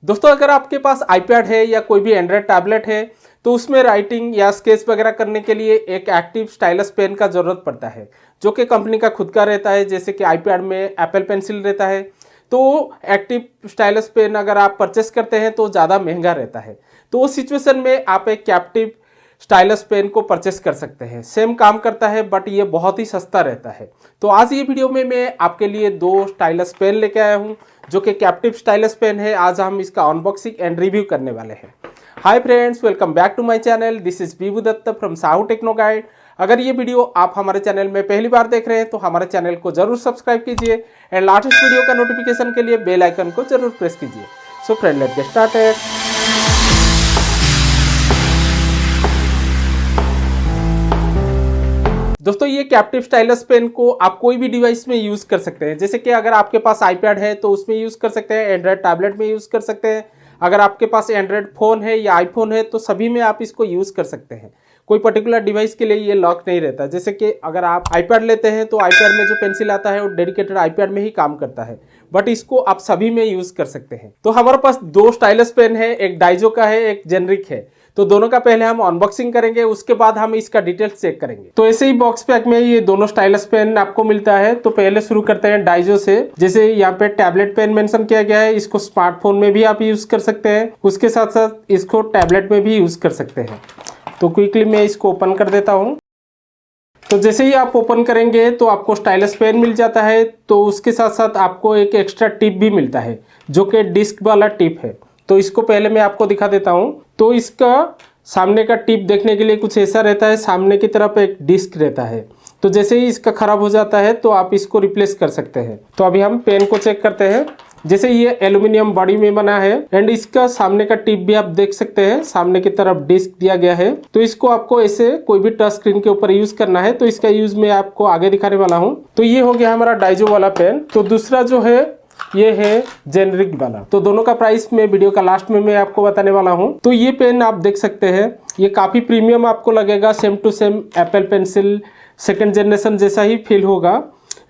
दोस्तों अगर आपके पास आईपैड है या कोई भी एंड्रॉयड टैबलेट है तो उसमें राइटिंग या स्केच वगैरह करने के लिए एक एक्टिव स्टाइलस पेन का ज़रूरत पड़ता है जो कि कंपनी का खुद का रहता है। जैसे कि आईपैड में एप्पल पेंसिल रहता है, तो एक्टिव स्टाइलस पेन अगर आप परचेस करते हैं तो ज़्यादा महंगा रहता है। तो उस सिचुएशन में आप एक कैप्टिव स्टाइलस पेन को परचेस कर सकते हैं। सेम काम करता है बट ये बहुत ही सस्ता रहता है। तो आज ये वीडियो में मैं आपके लिए दो स्टाइलस पेन लेके आया हूँ जो कि कैप्टिव स्टाइलस पेन है। आज हम इसका अनबॉक्सिंग एंड रिव्यू करने वाले हैं। Hi friends, welcome back to my channel. This is Bibu Dutt from Sahu techno guide. अगर ये वीडियो आप हमारे चैनल में पहली बार देख रहे हैं तो हमारे चैनल को जरूर सब्सक्राइब कीजिए एंड लेटेस्ट वीडियो का नोटिफिकेशन के लिए बेल आइकन को जरूर प्रेस कीजिए। So friend, let's get started. दोस्तों ये कैप्टिव स्टाइलस पेन को आप कोई भी डिवाइस में यूज़ कर सकते हैं। जैसे कि अगर आपके पास आईपैड है तो उसमें यूज़ कर सकते हैं, एंड्रॉयड टैबलेट में यूज़ कर सकते हैं। अगर आपके पास एंड्रॉयड फ़ोन है या आईफोन है तो सभी में आप इसको यूज़ कर सकते हैं। कोई पर्टिकुलर डिवाइस के लिए ये लॉक नहीं रहता। जैसे कि अगर आप आईपैड लेते हैं तो आईपैड में जो पेंसिल आता है वो डेडिकेटेड आईपैड में ही काम करता है, बट इसको आप सभी में यूज़ कर सकते हैं। तो हमारे पास दो स्टाइलस पेन है, एक डाइजो का है, एक जेनरिक है। तो दोनों का पहले हम अनबॉक्सिंग करेंगे, उसके बाद हम इसका डिटेल्स चेक करेंगे। तो ऐसे ही बॉक्स पैक में ये दोनों स्टाइलस पेन आपको मिलता है। तो पहले शुरू करते हैं डाइजो से। जैसे यहाँ पे टैबलेट पेन मेंशन किया गया है, इसको स्मार्टफोन में भी आप यूज कर सकते हैं, उसके साथ साथ इसको टैबलेट में भी यूज कर सकते हैं। तो क्विकली मैं इसको ओपन कर देता हूँ। तो जैसे ही आप ओपन करेंगे तो आपको स्टाइलस पेन मिल जाता है। तो उसके साथ साथ आपको एक एक्स्ट्रा टिप भी मिलता है जो कि डिस्क वाला टिप है। तो इसको पहले मैं आपको दिखा देता हूँ। तो इसका सामने का टिप देखने के लिए कुछ ऐसा रहता है, सामने की तरफ एक डिस्क रहता है। तो जैसे ही इसका खराब हो जाता है तो आप इसको रिप्लेस कर सकते हैं। तो अभी हम पेन को चेक करते हैं। जैसे ये एल्यूमिनियम बॉडी में बना है एंड इसका सामने का टिप भी आप देख सकते हैं, सामने की तरफ डिस्क दिया गया है। तो इसको आपको ऐसे कोई भी टच स्क्रीन के ऊपर यूज करना है। तो इसका यूज मैं आपको आगे दिखाने वाला हूँ। तो ये हो गया हमारा डाइजो वाला पेन। तो दूसरा जो है ये है जेनरिक वाला। तो दोनों का प्राइस मैं वीडियो का लास्ट में मैं आपको बताने वाला हूं। तो ये पेन आप देख सकते हैं, ये काफी प्रीमियम आपको लगेगा। Same to same Apple pencil second generation जैसा ही फील होगा।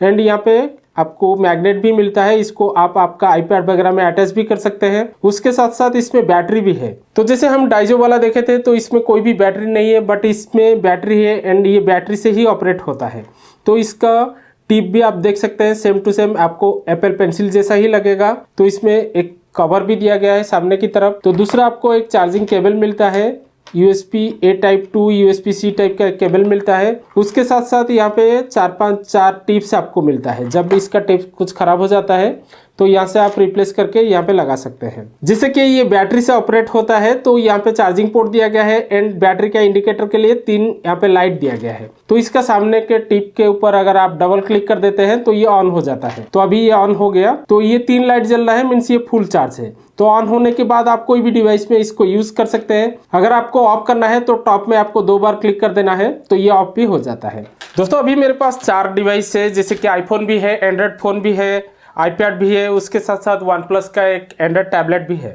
एंड यहाँ पे आपको मैग्नेट भी मिलता है, इसको आप आपका आईपैड वगैरह में अटैच भी कर सकते हैं। उसके साथ साथ इसमें बैटरी भी है। तो जैसे हम डाइजो वाला देखे थे तो इसमें कोई भी बैटरी नहीं है, बट इसमें बैटरी है एंड ये बैटरी से ही ऑपरेट होता है। तो इसका टिप भी आप देख सकते हैं, सेम टू सेम आपको एप्पल पेंसिल जैसा ही लगेगा। तो इसमें एक कवर भी दिया गया है सामने की तरफ। तो दूसरा आपको एक चार्जिंग केबल मिलता है, USB A type 2 USB C type का केबल मिलता है। उसके साथ साथ यहाँ पे चार टिप्स आपको मिलता है। जब इसका टिप कुछ खराब हो जाता है तो यहाँ से आप रिप्लेस करके यहाँ पे लगा सकते हैं। जैसे कि ये बैटरी से ऑपरेट होता है तो यहाँ पे चार्जिंग पोर्ट दिया गया है एंड बैटरी का इंडिकेटर के लिए 3 यहाँ पे लाइट दिया गया है। तो इसका सामने के टिप के ऊपर अगर आप डबल क्लिक कर देते हैं तो ये ऑन हो जाता है। तो अभी ये ऑन हो गया। तो ये 3 लाइट जल रहा है, मीन्स ये फुल चार्ज है। तो ऑन होने के बाद आप कोई भी डिवाइस में इसको यूज कर सकते हैं। अगर आपको ऑफ करना है तो टॉप में आपको 2 बार क्लिक कर देना है तो ये ऑफ भी हो जाता है। दोस्तों अभी मेरे पास 4 डिवाइस है, जैसे कि आईफोन भी है, एंड्रॉयड फोन भी है, आईपैड भी है, उसके साथ साथ OnePlus का एक एंड्रॉयड टैबलेट भी है।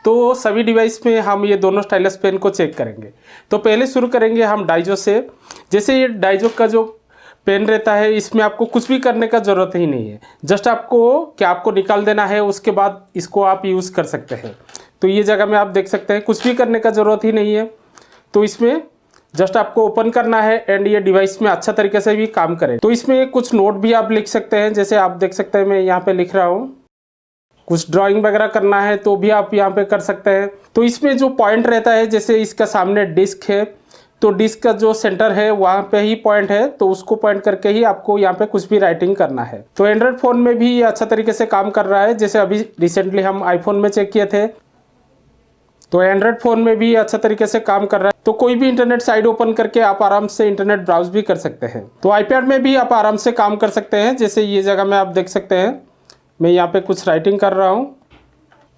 तो सभी डिवाइस में हम ये दोनों स्टाइलस पेन को चेक करेंगे। तो पहले शुरू करेंगे हम डाइजो से। जैसे ये डाइजो का जो पेन रहता है इसमें आपको कुछ भी करने का ज़रूरत ही नहीं है। जस्ट आपको निकाल देना है, उसके बाद इसको आप यूज़ कर सकते हैं। तो ये जगह में आप देख सकते हैं कुछ भी करने का ज़रूरत ही नहीं है। तो इसमें जस्ट आपको ओपन करना है एंड ये डिवाइस में अच्छा तरीके से भी काम करे। तो इसमें कुछ नोट भी आप लिख सकते हैं। जैसे आप देख सकते हैं मैं यहाँ पे लिख रहा हूँ, कुछ ड्राइंग वगैरह करना है तो भी आप यहाँ पे कर सकते हैं। तो इसमें जो पॉइंट रहता है, जैसे इसका सामने डिस्क है तो डिस्क का जो सेंटर है वहाँ पे ही पॉइंट है, तो उसको पॉइंट करके ही आपको यहाँ पे कुछ भी राइटिंग करना है। तो एंड्रॉयड फ़ोन में भी ये अच्छा तरीके से काम कर रहा है। जैसे अभी रिसेंटली हम आईफोन में चेक किए थे तो एंड्रॉयड फ़ोन में भी अच्छा तरीके से काम कर रहा है। तो कोई भी इंटरनेट साइट ओपन करके आप आराम से इंटरनेट ब्राउज भी कर सकते हैं। तो आईपैड में भी आप आराम से काम कर सकते हैं। जैसे ये जगह में आप देख सकते हैं मैं यहाँ पे कुछ राइटिंग कर रहा हूँ।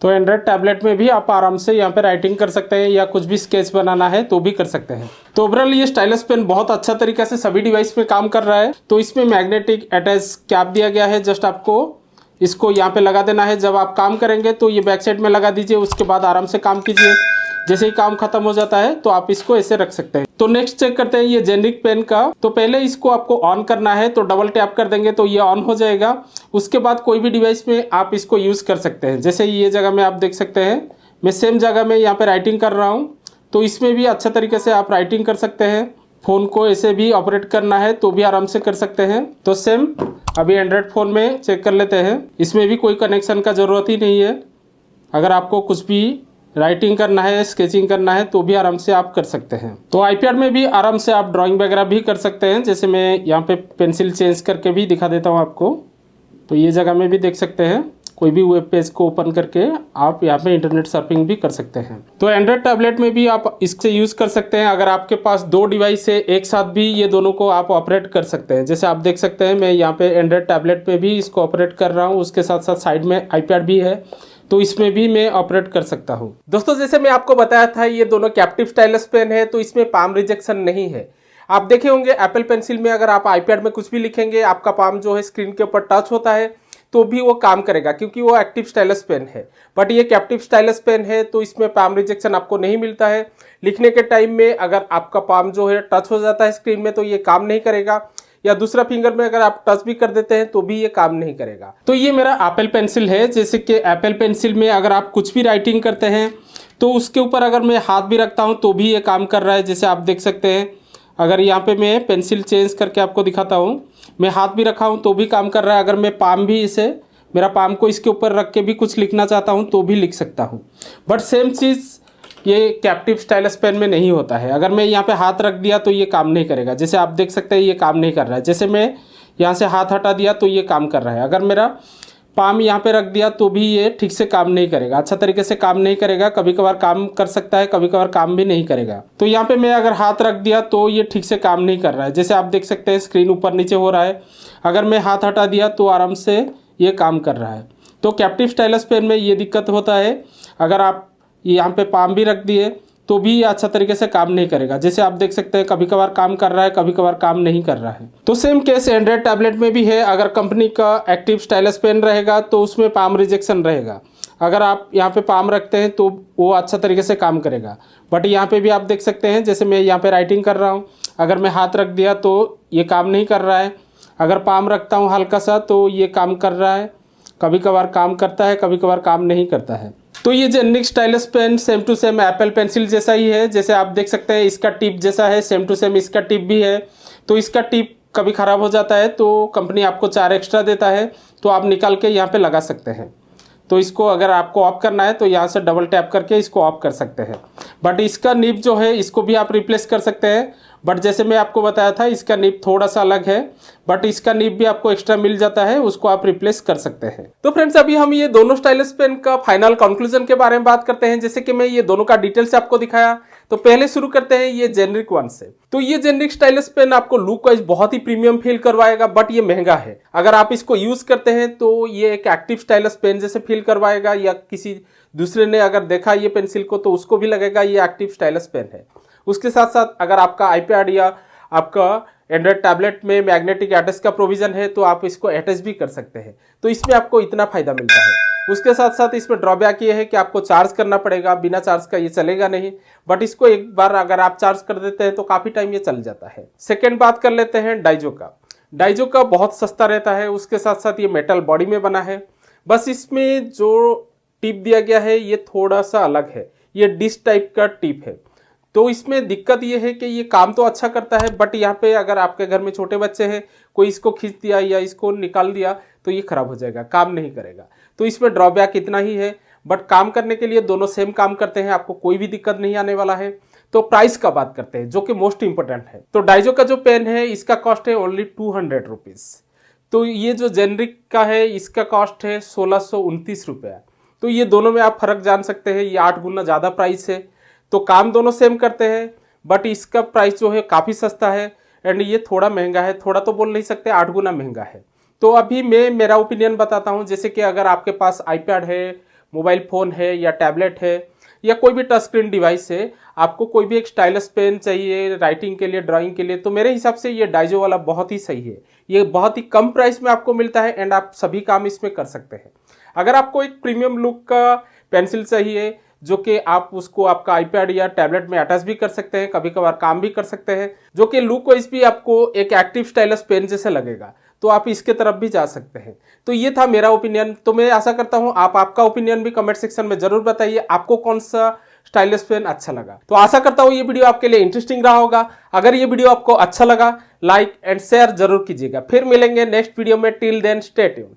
तो एंड्रॉयड टैबलेट में भी आप आराम से यहाँ पे राइटिंग कर सकते हैं या कुछ भी स्केच बनाना है तो भी कर सकते हैं। तो ओवरऑल ये स्टाइलस पेन बहुत अच्छा तरीके से सभी डिवाइस में काम कर रहा है। तो इसमें मैग्नेटिक अटैच कैप दिया गया है, जस्ट आपको इसको यहाँ पे लगा देना है। जब आप काम करेंगे तो ये बैक साइड में लगा दीजिए, उसके बाद आराम से काम कीजिए। जैसे ही काम खत्म हो जाता है तो आप इसको ऐसे रख सकते हैं। तो नेक्स्ट चेक करते हैं ये जेनरिक पेन का। तो पहले इसको आपको ऑन करना है, तो डबल टैप कर देंगे तो ये ऑन हो जाएगा। उसके बाद कोई भी डिवाइस में आप इसको यूज़ कर सकते हैं। जैसे ये जगह में आप देख सकते हैं, मैं सेम जगह में यहाँ पे राइटिंग कर रहा हूँ, तो इसमें भी अच्छा तरीके से आप राइटिंग कर सकते हैं। फ़ोन को ऐसे भी ऑपरेट करना है तो भी आराम से कर सकते हैं। तो सेम अभी एंड्रॉयड फ़ोन में चेक कर लेते हैं। इसमें भी कोई कनेक्शन का ज़रूरत ही नहीं है। अगर आपको कुछ भी राइटिंग करना है, स्केचिंग करना है तो भी आराम से आप कर सकते हैं। तो आईपैड में भी आराम से आप ड्राइंग वगैरह भी कर सकते हैं। जैसे मैं यहाँ पे पेंसिल चेंज करके भी दिखा देता हूँ आपको। तो ये जगह में भी देख सकते हैं, कोई भी वेब पेज को ओपन करके आप यहाँ पे इंटरनेट सर्फिंग भी कर सकते हैं। तो एंड्रॉयड टैबलेट में भी आप इससे यूज़ कर सकते हैं। अगर आपके पास दो डिवाइस है, एक साथ भी ये दोनों को आप ऑपरेट कर सकते हैं। जैसे आप देख सकते हैं, मैं यहाँ पे एंड्रॉयड टैबलेट पे भी इसको ऑपरेट कर रहा हूँ, उसके साथ साथ साइड में आईपैड भी है, तो इसमें भी मैं ऑपरेट कर सकता हूँ। दोस्तों, जैसे मैं आपको बताया था, ये दोनों कैप्टिव स्टाइलस पेन है, तो इसमें पाम रिजेक्शन नहीं है। आप देखे होंगे एप्पल पेंसिल में अगर आप आईपैड में कुछ भी लिखेंगे, आपका पाम जो है स्क्रीन के ऊपर टच होता है तो भी वो काम करेगा, क्योंकि वो एक्टिव स्टाइलस पेन है। बट ये कैप्टिव स्टाइलस पेन है, तो इसमें पाम रिजेक्शन आपको नहीं मिलता है। लिखने के टाइम में अगर आपका पाम जो है टच हो जाता है स्क्रीन में तो ये काम नहीं करेगा, या दूसरा फिंगर में अगर आप टच भी कर देते हैं तो भी ये काम नहीं करेगा। तो ये मेरा एप्पल पेंसिल है। जैसे कि एप्पल पेंसिल में अगर आप कुछ भी राइटिंग करते हैं तो उसके ऊपर अगर मैं हाथ भी रखता हूँ तो भी ये काम कर रहा है। जैसे आप देख सकते हैं, अगर यहाँ पे मैं पेंसिल चेंज करके आपको दिखाता हूँ, मैं हाथ भी रखा हूँ तो भी काम कर रहा है। अगर मैं पाम भी मेरा पाम को इसके ऊपर रख के भी कुछ लिखना चाहता हूँ तो भी लिख सकता हूँ। बट सेम चीज़ ये कैप्टिव स्टाइलस पेन में नहीं होता है। अगर मैं यहाँ पे हाथ रख दिया तो ये काम नहीं करेगा। जैसे आप देख सकते हैं, ये काम नहीं कर रहा है। जैसे मैं यहाँ से हाथ हटा दिया तो ये काम कर रहा है। अगर मेरा पाम यहाँ पे रख दिया तो भी ये ठीक से काम नहीं करेगा, अच्छा तरीके से काम नहीं करेगा। कभी कभार काम कर सकता है, कभी कभार काम भी नहीं करेगा। तो यहाँ पे मैं अगर हाथ रख दिया तो ये ठीक से काम नहीं कर रहा है। जैसे आप देख सकते हैं, स्क्रीन ऊपर नीचे हो रहा है। अगर मैं हाथ हटा दिया तो आराम से ये काम कर रहा है। तो कैप्टिव स्टाइलस पेन में ये दिक्कत होता है, अगर आप यहाँ पे पाम भी रख दिए तो भी ये अच्छा तरीके से काम नहीं करेगा। जैसे आप देख सकते हैं, कभी कभार काम कर रहा है, कभी कभार काम नहीं कर रहा है। तो सेम केस एंड्रॉयड टैबलेट में भी है। अगर कंपनी का एक्टिव स्टाइलस पेन रहेगा तो उसमें पाम रिजेक्शन रहेगा। अगर आप यहाँ पे पाम रखते हैं तो वो अच्छा तरीके से काम करेगा। बट यहाँ पे भी आप देख सकते हैं, जैसे मैं यहाँ पे राइटिंग कर रहा हूँ, अगर मैं हाथ रख दिया तो ये काम नहीं कर रहा है। अगर पाम रखता हूँ हल्का सा तो ये काम कर रहा है। कभी कभार काम करता है, कभी कभार काम नहीं करता है। तो ये generic stylus pen same to same Apple pencil जैसा ही है। जैसे आप देख सकते हैं, इसका टिप जैसा है, सेम टू सेम इसका टिप भी है। तो इसका टिप कभी ख़राब हो जाता है तो कंपनी आपको 4 एक्स्ट्रा देता है, तो आप निकाल के यहाँ पे लगा सकते हैं। तो इसको अगर आपको ऑफ करना है तो यहाँ से डबल टैप करके इसको ऑफ कर सकते हैं। बट इसका निब जो है इसको भी आप रिप्लेस कर सकते हैं। बट जैसे मैं आपको बताया था, इसका निब थोड़ा सा अलग है, बट इसका निब भी आपको एक्स्ट्रा मिल जाता है, उसको आप रिप्लेस कर सकते हैं। तो फ्रेंड्स, अभी हम ये दोनों स्टाइलस पेन का फाइनल कंक्लूजन के बारे में बात करते हैं। जैसे कि मैं ये दोनों का डिटेल से आपको दिखाया, तो पहले शुरू करते हैं ये जेनरिक वन से। तो ये जेनरिक स्टाइलस पेन आपको लुक वाइज बहुत ही प्रीमियम फील करवाएगा, बट ये महंगा है। अगर आप इसको यूज करते हैं तो ये एक एक्टिव स्टाइलस पेन जैसे फील करवाएगा, या किसी दूसरे ने अगर देखा ये पेंसिल को तो उसको भी लगेगा ये एक्टिव स्टाइलस पेन है। उसके साथ साथ अगर आपका आईपैड या आपका एंड्रॉयड टैबलेट में मैग्नेटिक अटैच का प्रोविजन है तो आप इसको अटैच भी कर सकते हैं। तो इसमें आपको इतना फायदा मिलता है। उसके साथ साथ इसमें ड्रॉबैक ये है कि आपको चार्ज करना पड़ेगा, बिना चार्ज का ये चलेगा नहीं। बट इसको एक बार अगर आप चार्ज कर देते हैं तो काफ़ी टाइम ये चल जाता है। सेकेंड बात कर लेते हैं डाइजो का। डाइजो का बहुत सस्ता रहता है। उसके साथ साथ ये मेटल बॉडी में बना है, बस इसमें जो टिप दिया गया है ये थोड़ा सा अलग है, ये डिश टाइप का टिप है। तो इसमें दिक्कत ये है कि ये काम तो अच्छा करता है, बट यहाँ पे अगर आपके घर में छोटे बच्चे हैं, कोई इसको खींच दिया या इसको निकाल दिया तो ये खराब हो जाएगा, काम नहीं करेगा। तो इसमें ड्रॉबैक इतना ही है, बट काम करने के लिए दोनों सेम काम करते हैं, आपको कोई भी दिक्कत नहीं आने वाला है। तो प्राइस का बात करते हैं, जो कि मोस्ट इंपॉर्टेंट है। तो डाइजो का जो पेन है इसका कॉस्ट है ओनली 200 रुपीज़। तो ये जो जेनरिक का है इसका कॉस्ट है 1629 रुपया। तो ये दोनों में आप फर्क जान सकते हैं, ये 8 गुना ज़्यादा प्राइस है। तो काम दोनों सेम करते हैं, बट इसका प्राइस जो है काफ़ी सस्ता है, एंड ये थोड़ा महंगा है। थोड़ा तो बोल नहीं सकते, 8 गुना महंगा है। तो अभी मैं मेरा ओपिनियन बताता हूँ। जैसे कि अगर आपके पास आईपैड है, मोबाइल फ़ोन है, या टैबलेट है, या कोई भी टच स्क्रीन डिवाइस है, आपको कोई भी एक स्टाइलस पेन चाहिए राइटिंग के लिए, ड्राइंग के लिए, तो मेरे हिसाब से ये डाइजो वाला बहुत ही सही है। ये बहुत ही कम प्राइस में आपको मिलता है, एंड आप सभी काम इसमें कर सकते हैं। अगर आपको एक प्रीमियम लुक का पेंसिल चाहिए जो कि आप उसको आपका आईपैड या टैबलेट में अटैच भी कर सकते हैं, कभी कभार काम भी कर सकते हैं, जो कि लुक वाइज भी आपको एक एक्टिव स्टाइलस पेन जैसे लगेगा। तो आप इसके तरफ भी जा सकते हैं। तो ये था मेरा ओपिनियन। तो मैं आशा करता हूं आप आपका ओपिनियन भी कमेंट सेक्शन में जरूर बताइए, आपको कौन सा स्टाइलिश पेन अच्छा लगा। तो आशा करता हूं ये वीडियो आपके लिए इंटरेस्टिंग रहा होगा। अगर ये वीडियो आपको अच्छा लगा, लाइक एंड शेयर जरूर कीजिएगा। फिर मिलेंगे नेक्स्ट वीडियो में। Till then stay tuned.